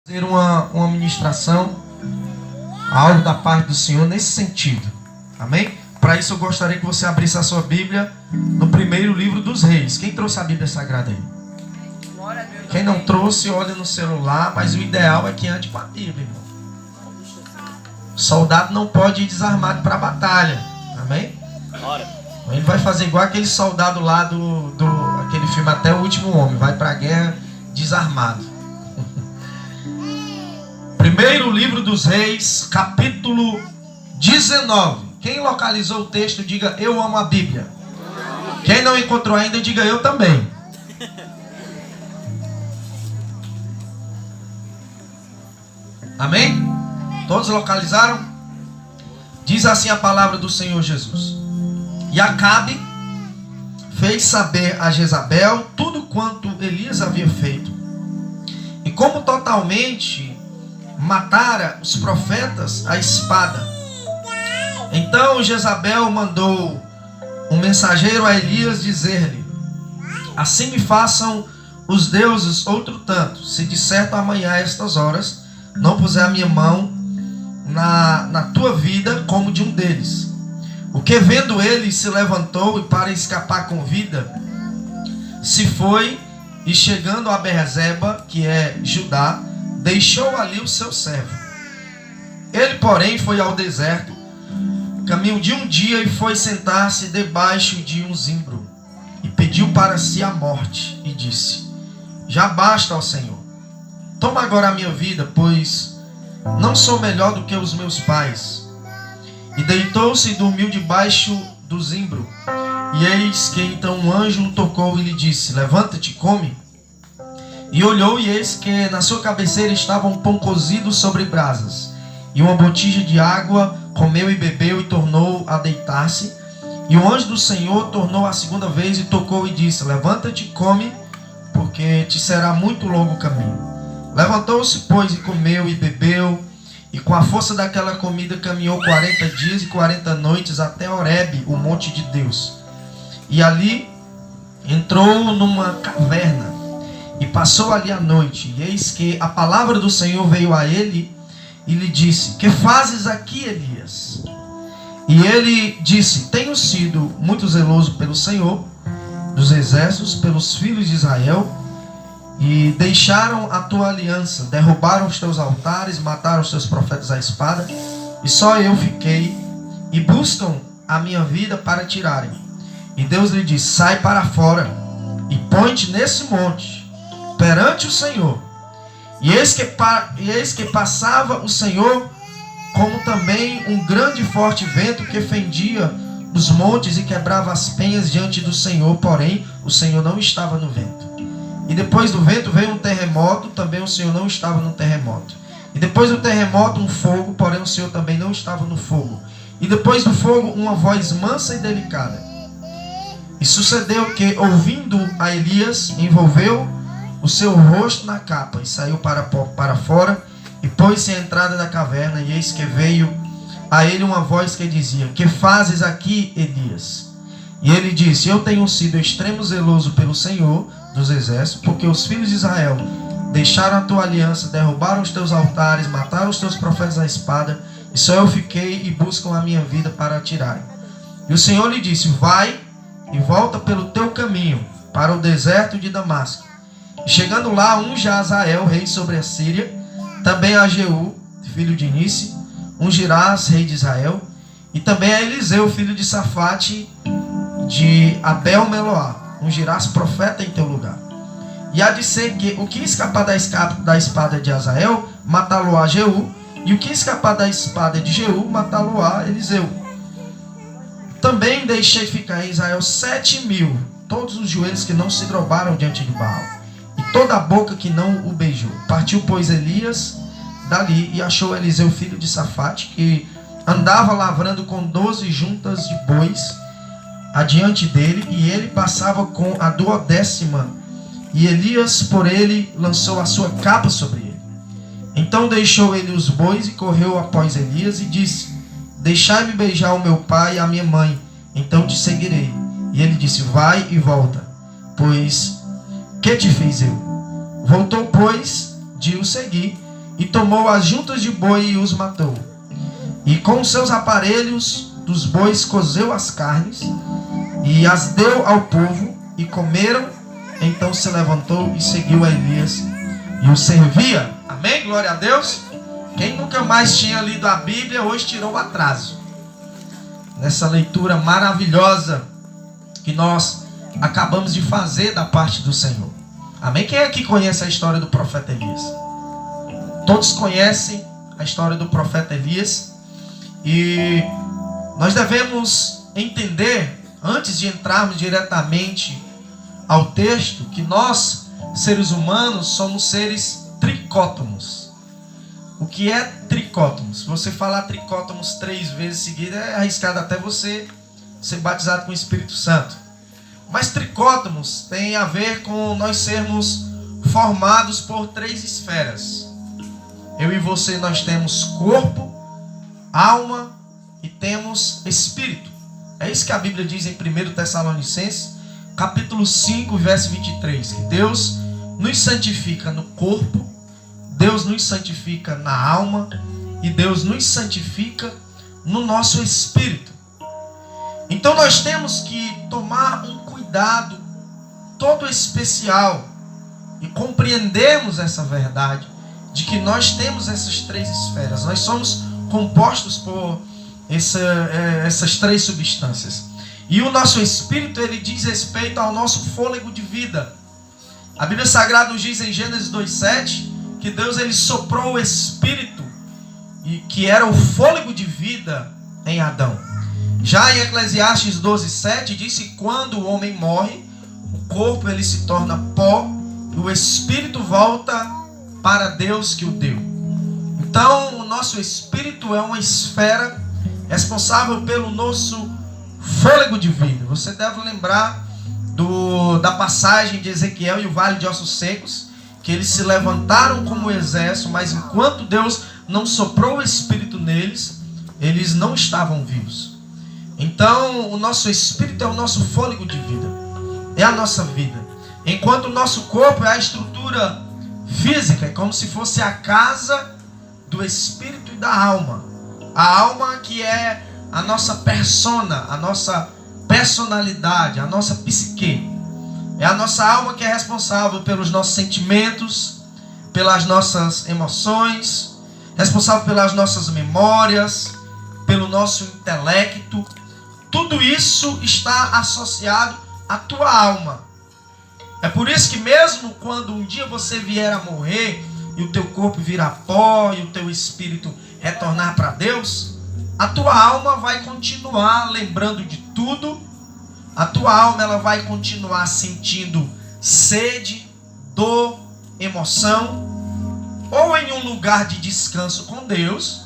Ter uma ministração, algo da parte do Senhor nesse sentido. Amém? Para isso eu gostaria que você abrisse a sua Bíblia no primeiro livro dos Reis. Quem trouxe a Bíblia Sagrada aí? Quem não trouxe, olha no celular, mas o ideal é que ande com a Bíblia, irmão. O soldado não pode ir desarmado para a batalha. Amém? Ele vai fazer igual aquele soldado lá aquele filme Até o Último Homem. Vai para a guerra desarmado. Primeiro livro dos Reis, capítulo 19. Quem localizou o texto, diga: eu amo a Bíblia. Quem não encontrou ainda, diga: eu também. Amém? Todos localizaram? Diz assim a palavra do Senhor Jesus: E Acabe fez saber a Jezabel tudo quanto Elias havia feito, e como totalmente matara os profetas à espada. Então Jezabel mandou um mensageiro a Elias dizer-lhe: assim me façam os deuses outro tanto, se de certo amanhã a estas horas não puser a minha mão na tua vida como de um deles. O que vendo ele se levantou e para escapar com vida se foi, e chegando a Beerseba, que é Judá, deixou ali o seu servo. Ele, porém, foi ao deserto, caminho de um dia, e foi sentar-se debaixo de um zimbro, e pediu para si a morte, e disse: já basta, ó Senhor, toma agora a minha vida, pois não sou melhor do que os meus pais. E deitou-se e dormiu debaixo do zimbro. E eis que então um anjo o tocou e lhe disse: levanta-te, come. E olhou, e eis que na sua cabeceira estava um pão cozido sobre brasas, e uma botija de água. Comeu e bebeu, e tornou a deitar-se. E o anjo do Senhor tornou a segunda vez e tocou e disse: levanta-te e come, porque te será muito longo o caminho. Levantou-se, pois, e comeu e bebeu, e com a força daquela comida caminhou 40 dias e 40 noites até Horebe, o monte de Deus. E ali entrou numa caverna e passou ali a noite. E eis que a palavra do Senhor veio a ele e lhe disse: que fazes aqui, Elias? E ele disse: tenho sido muito zeloso pelo Senhor dos exércitos, pelos filhos de Israel, e deixaram a tua aliança, derrubaram os teus altares, mataram os teus profetas à espada, e só eu fiquei, e buscam a minha vida para tirarem. E Deus lhe disse: sai para fora, e põe-te nesse monte, perante o Senhor. E eis que passava o Senhor, como também um grande e forte vento que fendia os montes e quebrava as penhas diante do Senhor, porém o Senhor não estava no vento. E depois do vento veio um terremoto, também o Senhor não estava no terremoto. E depois do terremoto um fogo, porém o Senhor também não estava no fogo. E depois do fogo uma voz mansa e delicada. E sucedeu que, ouvindo a Elias, envolveu o seu rosto na capa e saiu para fora, e pôs-se à entrada da caverna. E eis que veio a ele uma voz que dizia: que fazes aqui, Elias? E ele disse: eu tenho sido extremo zeloso pelo Senhor dos exércitos, porque os filhos de Israel deixaram a tua aliança, derrubaram os teus altares, mataram os teus profetas à espada, e só eu fiquei, e buscam a minha vida para a tirarem. E o Senhor lhe disse: vai e volta pelo teu caminho para o deserto de Damasco. E chegando lá, unja a Azael, rei sobre a Síria, também a Jeú, filho de Nice, ungirás, rei de Israel, e também a Eliseu, filho de Safate, de Abel-Meloá, ungirás profeta em teu lugar. E há de ser que o que escapar da espada de Azael, matá-lo-á Jeú, e o que escapar da espada de Jeú, matá-lo-á Eliseu. Também deixei ficar em Israel 7.000, todos os joelhos que não se dobraram diante de Baal, e toda a boca que não o beijou. Partiu, pois, Elias dali, e achou Eliseu, filho de Safate, que andava lavrando com 12 juntas de bois adiante dele, e ele passava com a 12ª, e Elias por ele lançou a sua capa sobre ele. Então deixou ele os bois e correu após Elias e disse: deixai-me beijar o meu pai e a minha mãe, então te seguirei. E ele disse: vai e volta, pois que te fiz eu? Voltou, pois, de o seguir, e tomou as juntas de boi e os matou. E com seus aparelhos dos bois cozeu as carnes e as deu ao povo, e comeram. Então se levantou e seguiu a Elias e o servia. Amém? Glória a Deus. Quem nunca mais tinha lido a Bíblia, hoje tirou o atraso. Nessa leitura maravilhosa que nós acabamos de fazer da parte do Senhor. Amém? Quem aqui conhece a história do profeta Elias? Todos conhecem a história do profeta Elias. E nós devemos entender, antes de entrarmos diretamente ao texto, que nós, seres humanos, somos seres tricótomos. O que é tricótomos? Se você falar tricótomos 3 vezes seguidas, é arriscado até você ser batizado com o Espírito Santo. Mas tricótomos tem a ver com nós sermos formados por 3 esferas. Eu e você, nós temos corpo, alma e temos espírito. É isso que a Bíblia diz em 1 Tessalonicenses, capítulo 5, verso 23. Que Deus nos santifica no corpo, Deus nos santifica na alma e Deus nos santifica no nosso espírito. Então nós temos que tomar um cuidado todo especial e compreendermos essa verdade de que nós temos essas 3 esferas. Nós somos compostos por essas 3 substâncias. E o nosso espírito, ele diz respeito ao nosso fôlego de vida. A Bíblia Sagrada nos diz em Gênesis 2:7 que Deus, ele soprou o espírito, e que era o fôlego de vida em Adão. Já em Eclesiastes 12:7 diz que quando o homem morre, o corpo ele se torna pó e o espírito volta para Deus que o deu. Então o nosso espírito é uma esfera responsável pelo nosso fôlego de vida. Você deve lembrar da passagem de Ezequiel e o vale de ossos secos, que eles se levantaram como exército, mas enquanto Deus não soprou o espírito neles, eles não estavam vivos. Então o nosso espírito é o nosso fôlego de vida, é a nossa vida. Enquanto o nosso corpo é a estrutura física, é como se fosse a casa do espírito e da alma. A alma que é a nossa persona, a nossa personalidade, a nossa psique. É a nossa alma que é responsável pelos nossos sentimentos, pelas nossas emoções, responsável pelas nossas memórias, pelo nosso intelecto. Tudo isso está associado à tua alma. É por isso que mesmo quando um dia você vier a morrer e o teu corpo virar pó e o teu espírito retornar para Deus, a tua alma vai continuar lembrando de tudo. A tua alma, ela vai continuar sentindo sede, dor, emoção, ou em um lugar de descanso com Deus,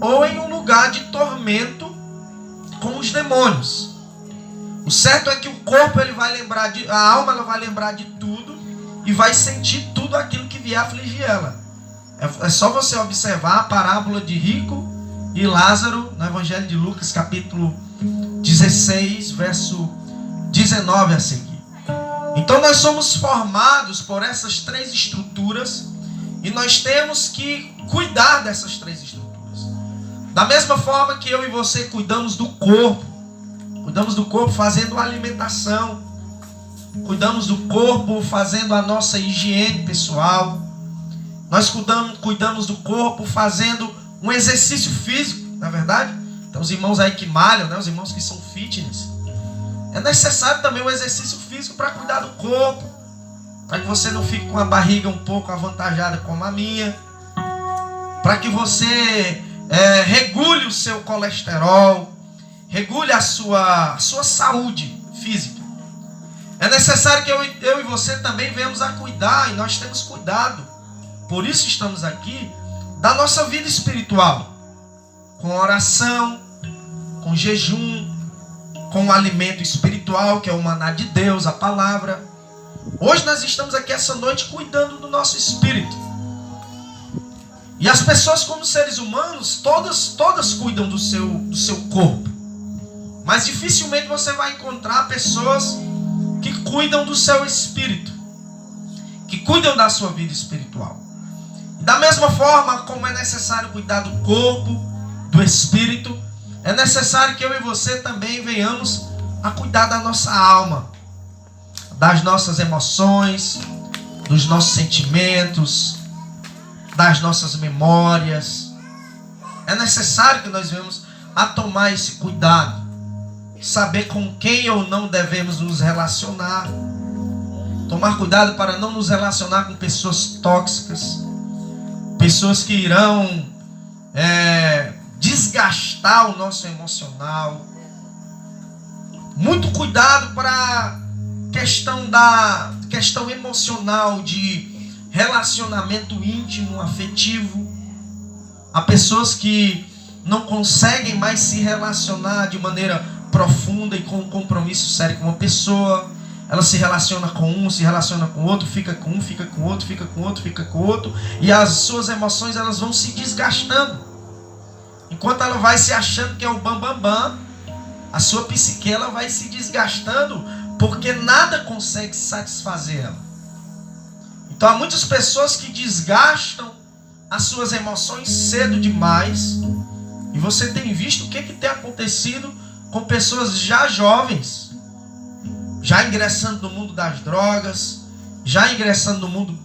ou em um lugar de tormento com os demônios. O certo é que o corpo, ele vai lembrar a alma, ela vai lembrar de tudo e vai sentir tudo aquilo que vier afligir ela. É só você observar a parábola de rico e Lázaro no Evangelho de Lucas, capítulo 16, verso 19 a seguir. Então nós somos formados por essas 3 estruturas e nós temos que cuidar dessas 3 estruturas. Da mesma forma que eu e você cuidamos do corpo fazendo a alimentação, cuidamos do corpo fazendo a nossa higiene pessoal, nós cuidamos do corpo fazendo um exercício físico, não é verdade? Então os irmãos aí que malham, né? Os irmãos que são fitness, é necessário também um exercício físico para cuidar do corpo, para que você não fique com a barriga um pouco avantajada como a minha, para que você regule o seu colesterol, regule a sua saúde física. É necessário que eu e você também venhamos a cuidar, e nós temos cuidado, por isso estamos aqui, da nossa vida espiritual, com oração, com jejum, com o alimento espiritual, que é o maná de Deus, a palavra. Hoje nós estamos aqui essa noite cuidando do nosso espírito. E as pessoas, como seres humanos, todas cuidam do seu corpo. Mas dificilmente você vai encontrar pessoas que cuidam do seu espírito, que cuidam da sua vida espiritual. Da mesma forma como é necessário cuidar do corpo, do espírito, é necessário que eu e você também venhamos a cuidar da nossa alma, das nossas emoções, dos nossos sentimentos, das nossas memórias. É necessário que nós venhamos a tomar esse cuidado, saber com quem ou não devemos nos relacionar, tomar cuidado para não nos relacionar com pessoas tóxicas, pessoas que irão desgastar o nosso emocional. Muito cuidado para questão emocional, de relacionamento íntimo, afetivo. Há pessoas que não conseguem mais se relacionar de maneira profunda e com um compromisso sério com uma pessoa. Ela se relaciona com um, se relaciona com outro, fica com um, fica com outro, fica com outro, fica com outro, e as suas emoções elas vão se desgastando. Enquanto ela vai se achando que é o bam, a sua psique ela vai se desgastando, porque nada consegue satisfazer ela. Então há muitas pessoas que desgastam as suas emoções cedo demais, e você tem visto o que tem acontecido com pessoas já jovens, já ingressando no mundo das drogas, já ingressando no mundo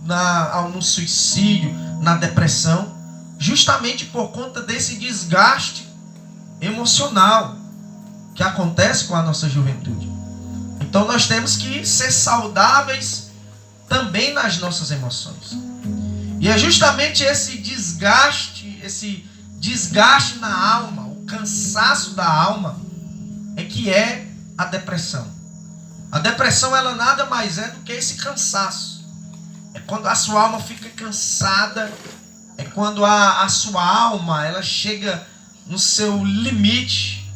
no suicídio, na depressão, justamente por conta desse desgaste emocional que acontece com a nossa juventude. Então nós temos que ser saudáveis também nas nossas emoções. E é justamente esse desgaste na alma, o cansaço da alma, é que é a depressão. A depressão ela nada mais é do que esse cansaço. É quando a sua alma fica cansada, é quando a sua alma ela chega no seu limite.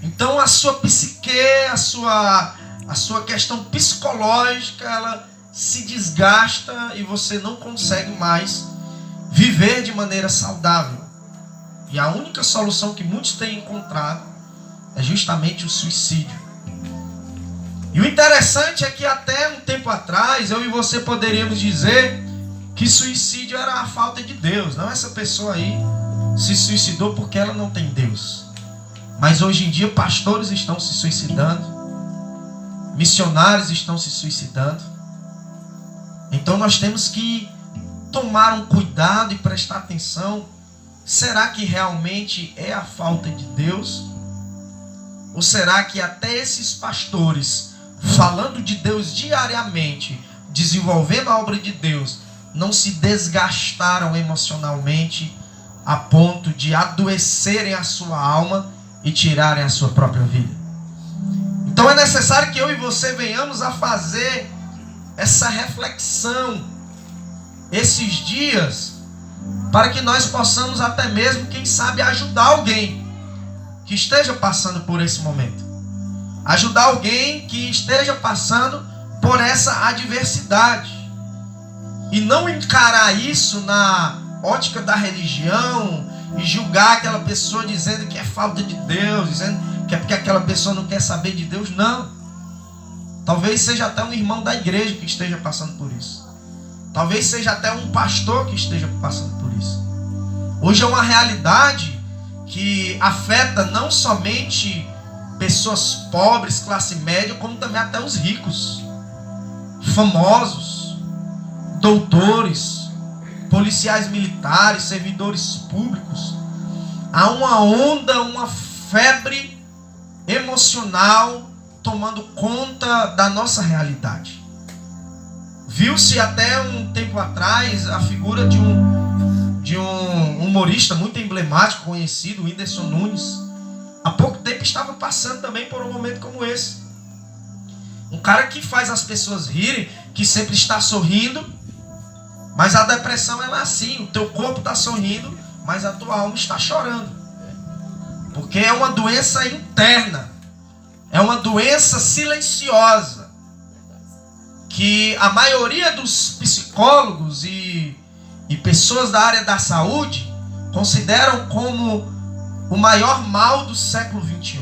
Então a sua psique, a sua questão psicológica, ela se desgasta e você não consegue mais viver de maneira saudável. E a única solução que muitos têm encontrado é justamente o suicídio. E o interessante é que até um tempo atrás, eu e você poderíamos dizer que suicídio era a falta de Deus. Não, essa pessoa aí se suicidou porque ela não tem Deus. Mas hoje em dia pastores estão se suicidando, missionários estão se suicidando. Então nós temos que tomar um cuidado e prestar atenção. Será que realmente é a falta de Deus? Ou será que até esses pastores, falando de Deus diariamente, desenvolvendo a obra de Deus, não se desgastaram emocionalmente a ponto de adoecerem a sua alma e tirarem a sua própria vida? Então é necessário que eu e você venhamos a fazer essa reflexão esses dias, para que nós possamos até mesmo, quem sabe, ajudar alguém que esteja passando por esse momento. Ajudar alguém que esteja passando por essa adversidade. E não encarar isso na ótica da religião e julgar aquela pessoa dizendo que é falta de Deus, dizendo que é porque aquela pessoa não quer saber de Deus. Não. Talvez seja até um irmão da igreja que esteja passando por isso. Talvez seja até um pastor que esteja passando por isso. Hoje é uma realidade que afeta não somente pessoas pobres, classe média, como também até os ricos, famosos, doutores, policiais militares, servidores públicos. Há uma onda, uma febre emocional tomando conta da nossa realidade. Viu-se até um tempo atrás a figura de um humorista muito emblemático, conhecido, Whindersson Nunes. Há pouco tempo estava passando também por um momento como esse. Um cara que faz as pessoas rirem, que sempre está sorrindo, mas a depressão ela é assim, o teu corpo está sorrindo, mas a tua alma está chorando. Porque é uma doença interna, é uma doença silenciosa, que a maioria dos psicólogos e pessoas da área da saúde consideram como o maior mal do século XXI.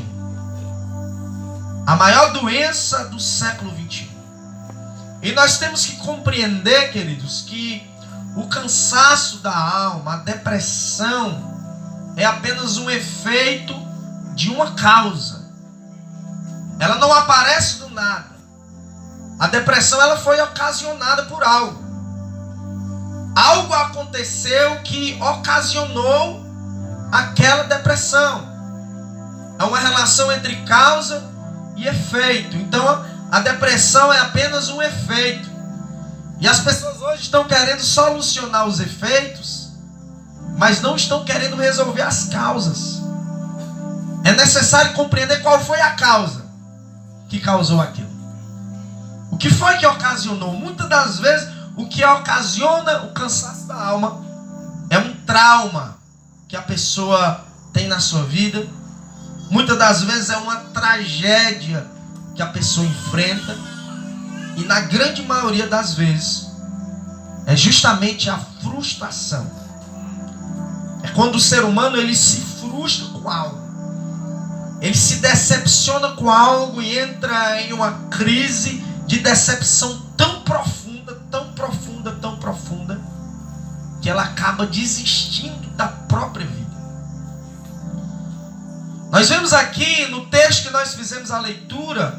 A maior doença do século XXI. E nós temos que compreender, queridos, que o cansaço da alma, a depressão, é apenas um efeito de uma causa. Ela não aparece do nada. A depressão, ela foi ocasionada por algo. Algo aconteceu que ocasionou aquela depressão. É uma relação entre causa e efeito. Então, a depressão é apenas um efeito. E as pessoas hoje estão querendo solucionar os efeitos, mas não estão querendo resolver as causas. É necessário compreender qual foi a causa que causou aquilo. O que foi que ocasionou? Muitas das vezes, o que ocasiona o cansaço da alma é um trauma que a pessoa tem na sua vida. Muitas das vezes é uma tragédia que a pessoa enfrenta. E na grande maioria das vezes é justamente a frustração. É quando o ser humano ele se frustra com algo. Ele se decepciona com algo e entra em uma crise de decepção tão profunda, tão profunda, tão profunda, que ela acaba desistindo da própria vida. Nós vemos aqui no texto que nós fizemos a leitura,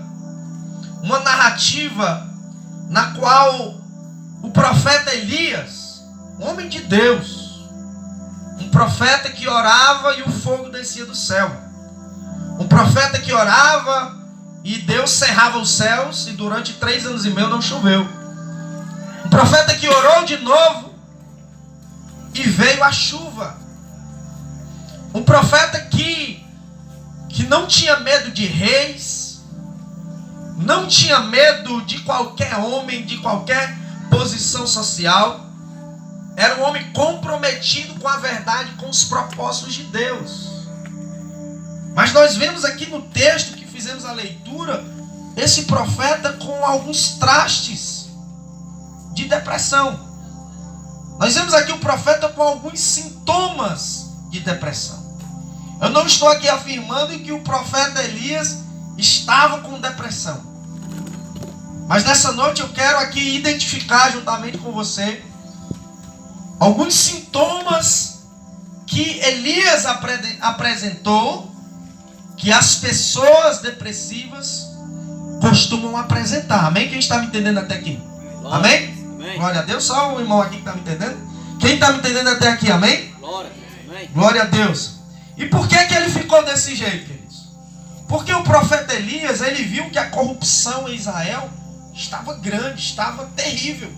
uma narrativa na qual o profeta Elias, um homem de Deus, um profeta que orava e o fogo descia do céu, um profeta que orava e Deus cerrava os céus e durante 3 anos e meio não choveu, um profeta que orou de novo e veio a chuva, um profeta que não tinha medo de reis, não tinha medo de qualquer homem, de qualquer posição social. Era um homem comprometido com a verdade, com os propósitos de Deus. Mas nós vemos aqui no texto que fizemos a leitura, esse profeta com alguns trastes de depressão. Nós vemos aqui o profeta com alguns sintomas de depressão. Eu não estou aqui afirmando que o profeta Elias estava com depressão. Mas nessa noite eu quero aqui identificar juntamente com você alguns sintomas que Elias apresentou, que as pessoas depressivas costumam apresentar. Amém? Quem está me entendendo até aqui? Amém? Amém. Glória a Deus. Só o irmão aqui que está me entendendo. Quem está me entendendo até aqui? Amém? Glória. Amém. Glória a Deus. E por que ele ficou desse jeito, queridos? Porque o profeta Elias, ele viu que a corrupção em Israel estava grande, estava terrível.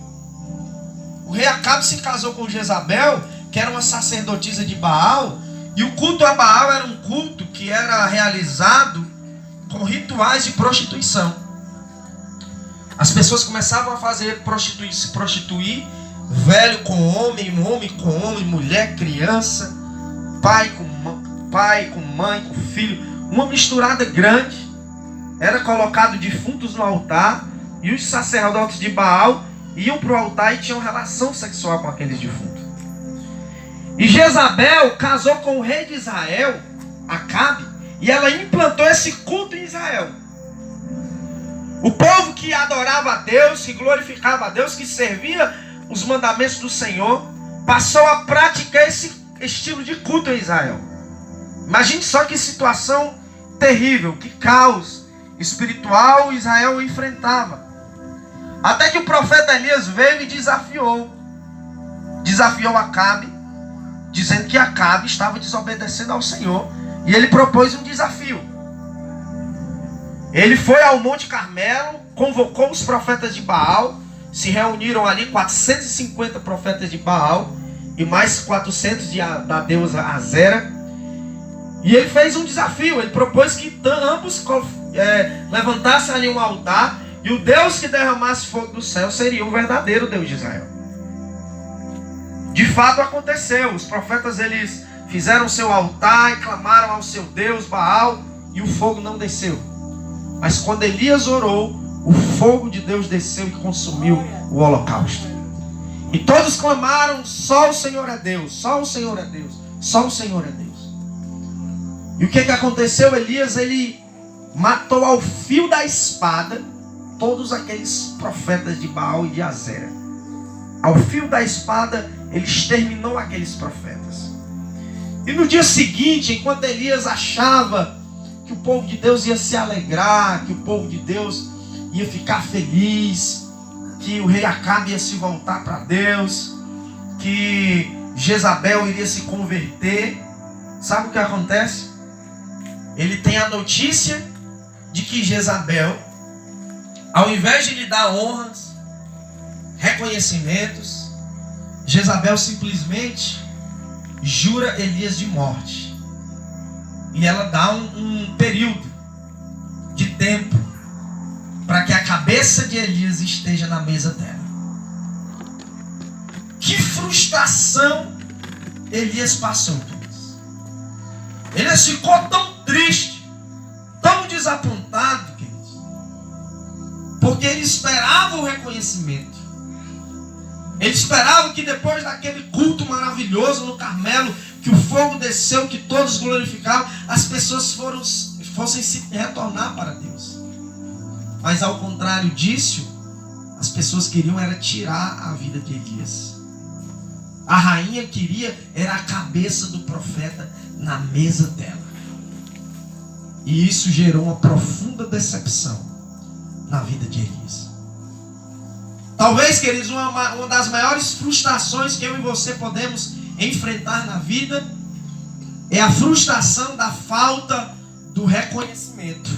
O rei Acabe se casou com Jezabel, que era uma sacerdotisa de Baal, e o culto a Baal era um culto que era realizado com rituais de prostituição. As pessoas começavam a se prostituir, velho com homem com homem, mulher, criança, pai com mãe, com filho, uma misturada grande. Era colocado defuntos no altar, e os sacerdotes de Baal iam para o altar e tinham relação sexual com aqueles defuntos. E Jezabel casou com o rei de Israel, Acabe, e ela implantou esse culto em Israel. O povo que adorava a Deus, que glorificava a Deus, que servia os mandamentos do Senhor, passou a praticar esse estilo de culto em Israel. Imagine só que situação terrível, que caos espiritual Israel enfrentava. Até que o profeta Elias veio e desafiou Acabe, dizendo que Acabe estava desobedecendo ao Senhor. E ele propôs um desafio. Ele foi ao Monte Carmelo, convocou os profetas de Baal, se reuniram ali 450 profetas de Baal e mais 400 da deusa Azera. E ele fez um desafio. Ele propôs que ambos levantassem ali um altar, e o Deus que derramasse fogo do céu seria o verdadeiro Deus de Israel. De fato aconteceu. Os profetas eles fizeram seu altar e clamaram ao seu Deus Baal, e o fogo não desceu. Mas quando Elias orou, o fogo de Deus desceu e consumiu o holocausto. E todos clamaram: só o Senhor é Deus, só o Senhor é Deus, só o Senhor é Deus. E o que aconteceu? Elias, ele matou ao fio da espada todos aqueles profetas de Baal e de Azera. Ao fio da espada, ele exterminou aqueles profetas. E no dia seguinte, enquanto Elias achava que o povo de Deus ia se alegrar, que o povo de Deus ia ficar feliz, que o rei Acabe ia se voltar para Deus, que Jezabel iria se converter, sabe o que acontece? Ele tem a notícia de que Jezabel, ao invés de lhe dar honras, reconhecimentos, Jezabel simplesmente jura Elias de morte. E ela dá um período de tempo para que a cabeça de Elias esteja na mesa dela. Que frustração Elias passou por isso. Elias ficou tão triste, tão desapontado, queridos, porque ele esperava o reconhecimento. Ele esperava que depois daquele culto maravilhoso no Carmelo, que o fogo desceu, que todos glorificavam, as pessoas fossem se retornar para Deus. Mas ao contrário disso, as pessoas queriam era tirar a vida de Elias. A rainha queria era a cabeça do profeta na mesa dela. E isso gerou uma profunda decepção na vida de Elias. Talvez, queridos, uma das maiores frustrações que eu e você podemos enfrentar na vida é a frustração da falta do reconhecimento.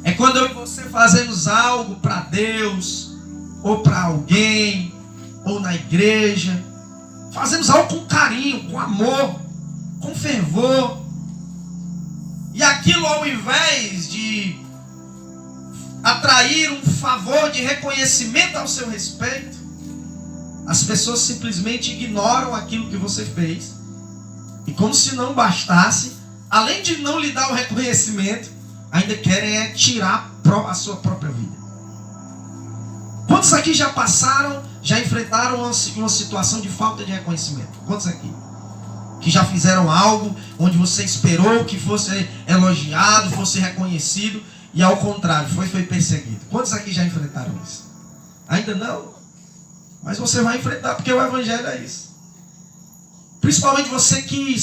É quando eu e você fazemos algo para Deus, ou para alguém, ou na igreja, fazemos algo com carinho, com amor, com fervor, e aquilo, ao invés de atrair um favor de reconhecimento ao seu respeito, as pessoas simplesmente ignoram aquilo que você fez, e como se não bastasse, além de não lhe dar o reconhecimento, ainda querem tirar a sua própria vida. Quantos aqui já passaram, já enfrentaram uma situação de falta de reconhecimento? Quantos aqui? Que já fizeram algo onde você esperou que fosse elogiado, fosse reconhecido, e ao contrário, foi perseguido. Quantos aqui já enfrentaram isso? Ainda não? Mas você vai enfrentar, porque o evangelho é isso. Principalmente você que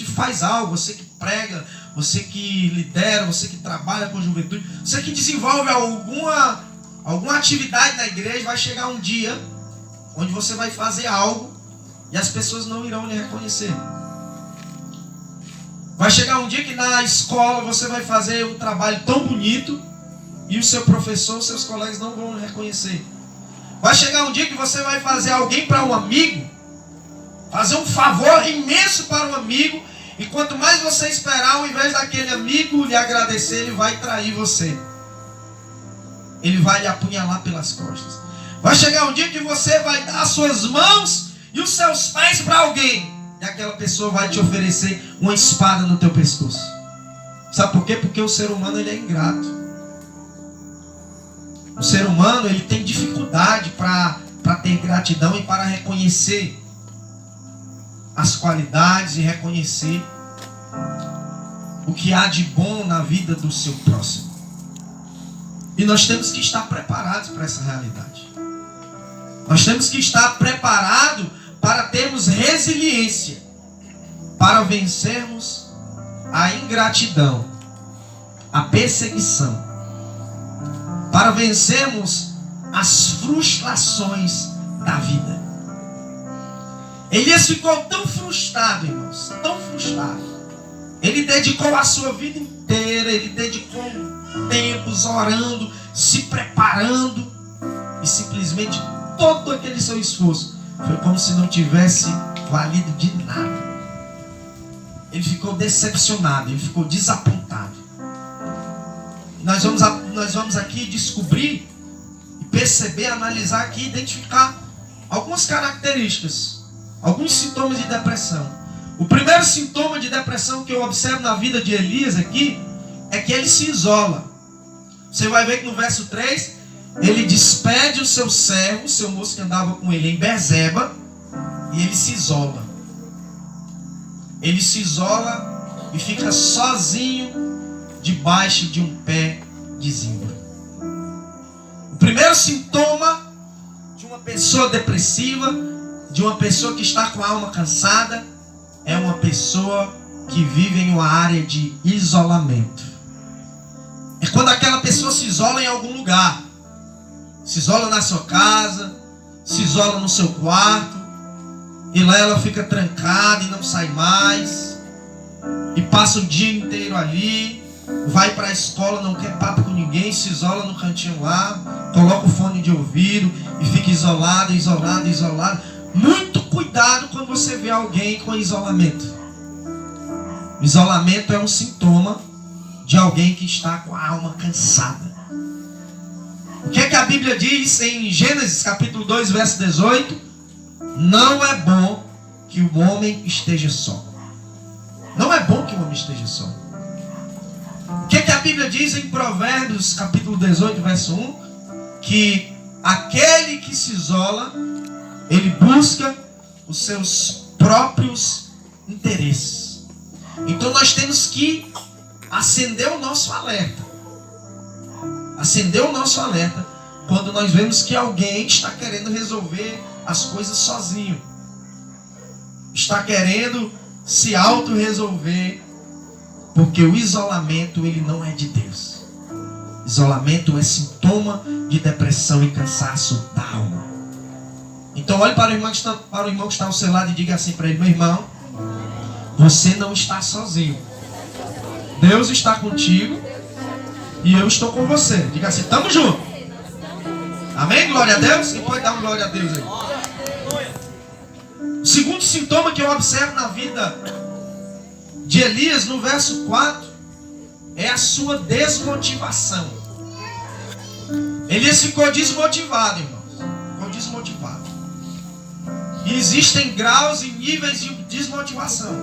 faz algo, você que prega, você que lidera, você que trabalha com juventude, você que desenvolve alguma atividade na igreja, vai chegar um dia onde você vai fazer algo e as pessoas não irão lhe reconhecer. Vai chegar um dia que na escola você vai fazer um trabalho tão bonito e o seu professor, os seus colegas não vão lhe reconhecer. Vai chegar um dia que você vai fazer alguém para um amigo, fazer um favor imenso para um amigo, e quanto mais você esperar, ao invés daquele amigo lhe agradecer, ele vai trair você. Ele vai lhe apunhalar pelas costas. Vai chegar um dia que você vai dar as suas mãos e os seus pés para alguém, e aquela pessoa vai te oferecer uma espada no teu pescoço. Sabe por quê? Porque o ser humano, ele é ingrato. O ser humano, ele tem dificuldade para ter gratidão e para reconhecer as qualidades e reconhecer o que há de bom na vida do seu próximo. E nós temos que estar preparados para essa realidade. Nós temos que estar preparados para termos resiliência, para vencermos a ingratidão, a perseguição, para vencermos as frustrações da vida. Elias ficou tão frustrado, irmãos, tão frustrado. Ele dedicou a sua vida inteira, ele dedicou tempos orando, se preparando, e simplesmente todo aquele seu esforço foi como se não tivesse valido de nada. Ele ficou decepcionado, ele ficou desapontado. Nós vamos aqui descobrir, perceber, analisar aqui, identificar algumas características, alguns sintomas de depressão. O primeiro sintoma de depressão que eu observo na vida de Elias aqui é que ele se isola. Você vai ver que no verso 3, ele despede o seu servo, o seu moço que andava com ele em Beerseba, e ele se isola. Ele se isola e fica sozinho debaixo de um pé de zimbro. O primeiro sintoma de uma pessoa depressiva, de uma pessoa que está com a alma cansada, é uma pessoa que vive em uma área de isolamento. É quando aquela pessoa se isola em algum lugar. Se isola na sua casa, se isola no seu quarto, e lá ela fica trancada e não sai mais, e passa o dia inteiro ali, vai para a escola, não quer papo com ninguém, se isola no cantinho lá, coloca o fone de ouvido e fica isolado. Muito cuidado quando você vê alguém com isolamento. Isolamento é um sintoma de alguém que está com a alma cansada. O que é que a Bíblia diz em Gênesis capítulo 2, verso 18? Não é bom que o homem esteja só. Não é bom que o homem esteja só. O que é que a Bíblia diz em Provérbios capítulo 18, verso 1? Que aquele que se isola, ele busca os seus próprios interesses. Então nós temos que acender o nosso alerta. Acender o nosso alerta quando nós vemos que alguém está querendo resolver as coisas sozinho. Está querendo se auto-resolver. Porque o isolamento, ele não é de Deus. Isolamento é sintoma de depressão e cansaço da alma. Então olhe para o irmão que está ao seu lado e diga assim para ele: meu irmão, você não está sozinho. Deus está contigo e eu estou com você. Diga assim: estamos juntos. Amém? Glória a Deus. E pode dar um glória a Deus aí. O segundo sintoma que eu observo na vida de Elias, no verso 4, é a sua desmotivação. Elias ficou desmotivado, irmãos. Ficou desmotivado. E existem graus e níveis de desmotivação.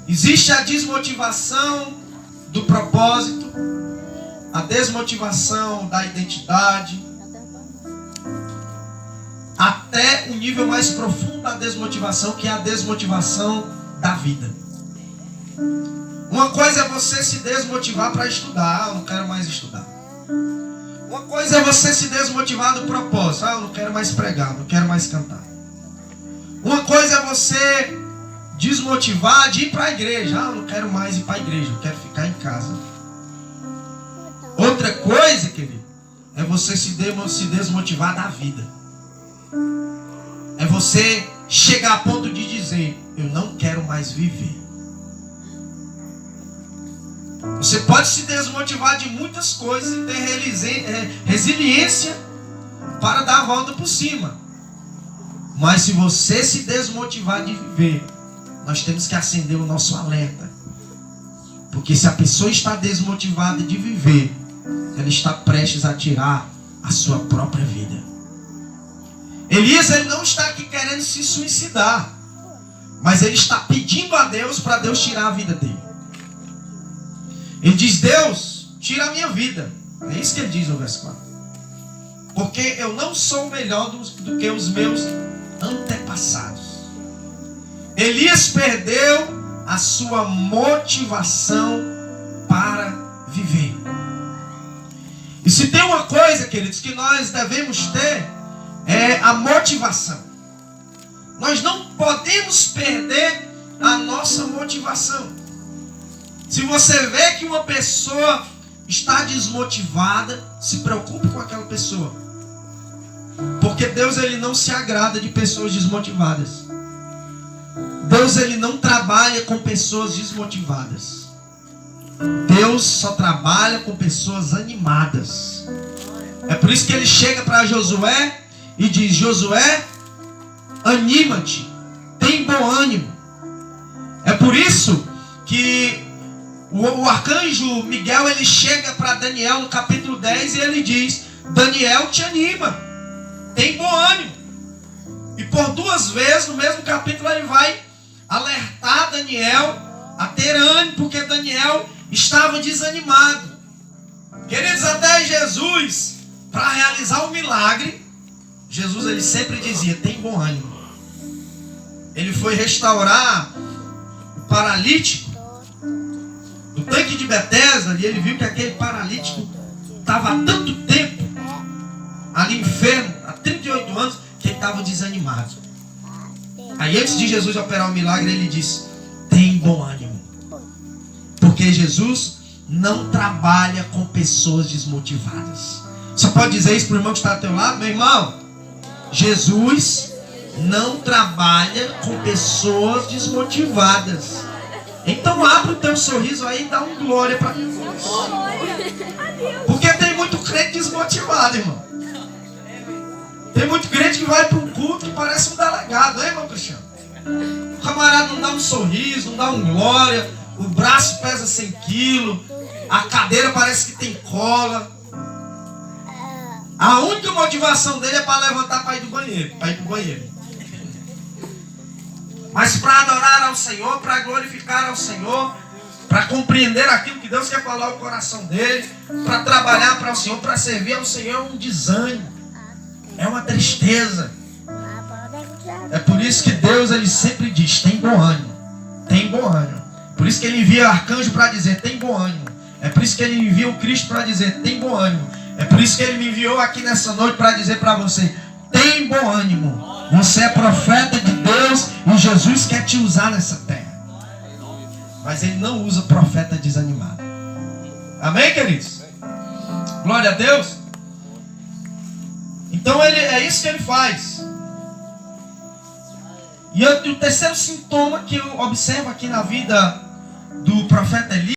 Existe a desmotivação do propósito, a desmotivação da identidade, até o nível mais profundo da desmotivação, que é a desmotivação da vida. Uma coisa é você se desmotivar para estudar. Eu não quero mais estudar. Uma coisa é você se desmotivar do propósito. Eu não quero mais pregar, não quero mais cantar. Uma coisa é você desmotivar de ir para a igreja. Eu não quero mais ir para a igreja, eu quero ficar em casa. Outra coisa, querido, é você se desmotivar da vida. É você chegar a ponto de dizer: eu não quero mais viver. Você pode se desmotivar de muitas coisas e ter resiliência para dar a volta por cima. Mas se você se desmotivar de viver, nós temos que acender o nosso alerta. Porque se a pessoa está desmotivada de viver, ela está prestes a tirar a sua própria vida. Elias, ele não está aqui querendo se suicidar, mas ele está pedindo a Deus para Deus tirar a vida dele. Ele diz: Deus, tira a minha vida. É isso que ele diz no verso 4. Porque eu não sou melhor do que os meus antepassados. Elias perdeu a sua motivação para viver. E se tem uma coisa, queridos, que nós devemos ter, é a motivação. Nós não podemos perder a nossa motivação. Se você vê que uma pessoa está desmotivada, se preocupe com aquela pessoa. Porque Deus, ele não se agrada de pessoas desmotivadas. Deus, ele não trabalha com pessoas desmotivadas. Deus só trabalha com pessoas animadas. É por isso que ele chega para Josué e diz: Josué, anima-te, tem bom ânimo. É por isso que o arcanjo Miguel, ele chega para Daniel no capítulo 10 e ele diz: Daniel, te anima, tem bom ânimo. E por duas vezes no mesmo capítulo ele vai alertar Daniel a ter ânimo, porque Daniel estava desanimado. Queridos, até Jesus, para realizar o milagre, Jesus, ele sempre dizia: tem bom ânimo. Ele foi restaurar o paralítico no tanque de Betesda, e ele viu que aquele paralítico estava há tanto tempo ali enfermo, há 38 anos que ele estava desanimado. Aí antes de Jesus operar o milagre, ele disse: tem bom ânimo. Porque Jesus não trabalha com pessoas desmotivadas. Você pode dizer isso para o irmão que está ao teu lado? Meu irmão, Jesus não trabalha com pessoas desmotivadas. Então abre o teu sorriso aí e dá um glória para Deus. Porque tem muito crente desmotivado, irmão. Tem muito crente que vai para um culto que parece um delegado, hein, irmão Cristiano? O camarada não dá um sorriso, não dá um glória, o braço pesa 100 quilos, a cadeira parece que tem cola. A única motivação dele é para levantar para ir do banheiro, para ir para o banheiro. Mas para adorar ao Senhor, para glorificar ao Senhor, para compreender aquilo que Deus quer falar ao coração dele, para trabalhar para o Senhor, para servir ao Senhor, é um desânimo, é uma tristeza. É por isso que Deus ele sempre diz: tem bom ânimo, tem bom ânimo. Por isso que ele envia arcanjo para dizer: tem bom ânimo. É por isso que ele envia o Cristo para dizer: tem bom ânimo. É por isso que ele me enviou aqui nessa noite para dizer para você: tem bom ânimo. Você é profeta de Deus e Jesus quer te usar nessa terra. Mas ele não usa profeta desanimado. Amém, queridos? Glória a Deus. Então é isso que ele faz. E o terceiro sintoma que eu observo aqui na vida do profeta Elias